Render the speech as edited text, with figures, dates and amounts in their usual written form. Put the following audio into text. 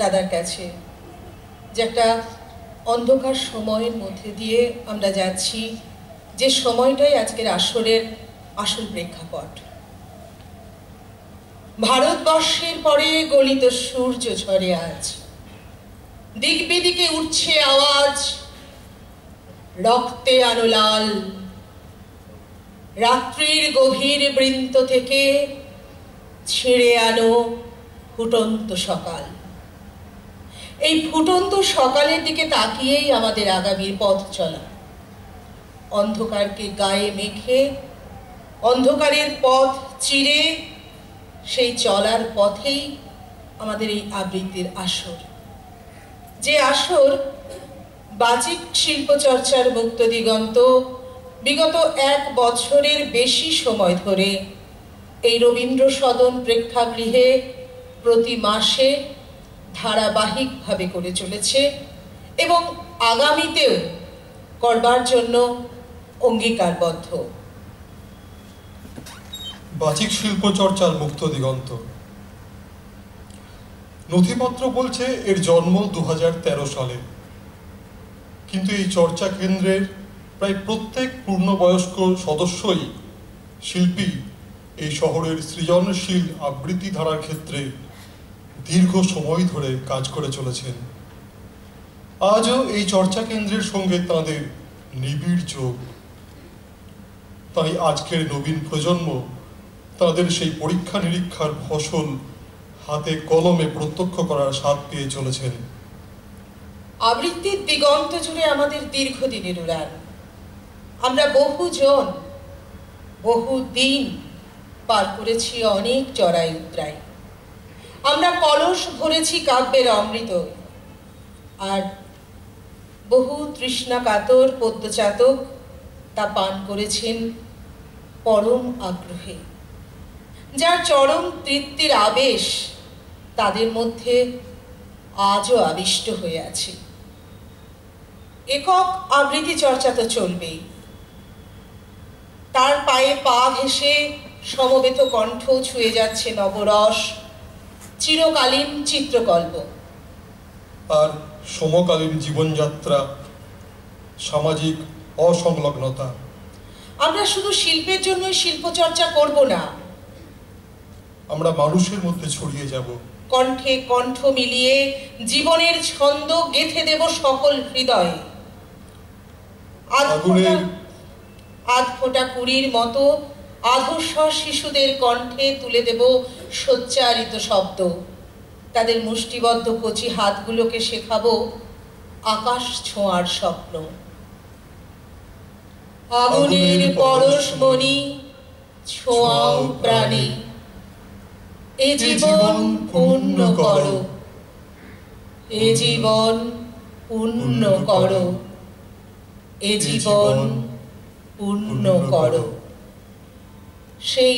দাদার কাছে যে একটা অন্ধকার সময়ের মধ্যে দিয়ে আমরা যাচ্ছি, যে সময়টাই আজকের আসরের আসল প্রেক্ষাপট। ভারতবর্ষের পরে গলিত সূর্য ঝরে আজ, দিক বিদিকে উঠছে আওয়াজ, রক্তে আলো লাল। রাত্রির গভীর বৃন্ত থেকে ছিঁড়ে আনো ফুটন্ত সকাল। এই ফুটন্ত সকালের দিকে তাকিয়েই আমাদের আগামীর পথ চলা। অন্ধকারকে গায়ে মেখে অন্ধকারের পথ চিরে সেই চলার পথেই আমাদের এই আবৃত্তির আসর, যে আসর বাচিক শিল্পচর্চার মুক্ত দিগন্ত বিগত 1 বছরের বেশি সময় ধরে এই রবীন্দ্র সদন প্রেক্ষাগৃহে প্রতি মাসে ধারাবাহিকভাবে করে চলেছে এবং আগামীতেও করবার জন্য অঙ্গীকারবদ্ধ। বাচিক শিল্পচর্চার মুক্ত দিগন্ত নথিপত্র বলছে এর জন্ম 2013 সালে, কিন্তু এই চর্চা কেন্দ্রের প্রায় প্রত্যেক পূর্ণবয়স্ক সদস্যই শিল্পী এই শহরের সৃজনশীল আবৃত্তি ধারার ক্ষেত্রে দীর্ঘ সময় ধরে কাজ করে চলেছেন। আজও এই চর্চা কেন্দ্রের সঙ্গে তাঁদের নিবিড় যোগ। তাই আজকের নবীন প্রজন্ম তাদের সেই পরীক্ষা নিরীক্ষার ফসল হাতে কলমে প্রত্যক্ষ করার স্বাদ পেয়ে চলেছেন। আবৃত্তির দিগন্ত জুড়ে আমাদের দীর্ঘদিনের উড়ান। আমরা বহুজন বহুদিন পার করেছি অনেক চড়াই উতরাই। আমরা কলস ভরেছি কাব্যের অমৃত, আর বহু তৃষ্ণা কাতর পদ্মচাতক তা পান করেছেন পরম আগ্রহে। যার চরম তৃপ্তির আবেশ তাদের মধ্যে আজও আবিষ্ট হয়ে আছে। একক আবৃত্তি চর্চা তো চলবেই, তার পায়ে পা ঘেঁষে সমবেত কণ্ঠ ছুঁয়ে যাচ্ছে নবরস, চিরকালীন চিত্রকল্প আর সমকালীন জীবনযাত্রা, সামাজিক অসংলগ্নতা। আমরা শুধু শিল্পের জন্য শিল্পচর্চা করব না, আমরা মানুষের মধ্যে ছড়িয়ে যাব। কণ্ঠে কণ্ঠ মিলিয়ে জীবনের ছন্দ গেঁথে দেব সকল হৃদয়ে। আধ ফোঁটা কুড়ির মতো আধস্বর শিশুদের কণ্ঠে তুলে দেব সোচ্চারিত শব্দ। তাদের মুষ্টিবদ্ধ কচি হাতগুলোকে শেখাবো আকাশ ছোঁয়ার স্বপ্ন। আগুনের পরশমণি ছোঁয়াও প্রাণে, এ জীবন পূর্ণ করো, এ জীবন পূর্ণ করো, এ জীবন পূর্ণ করো। সেই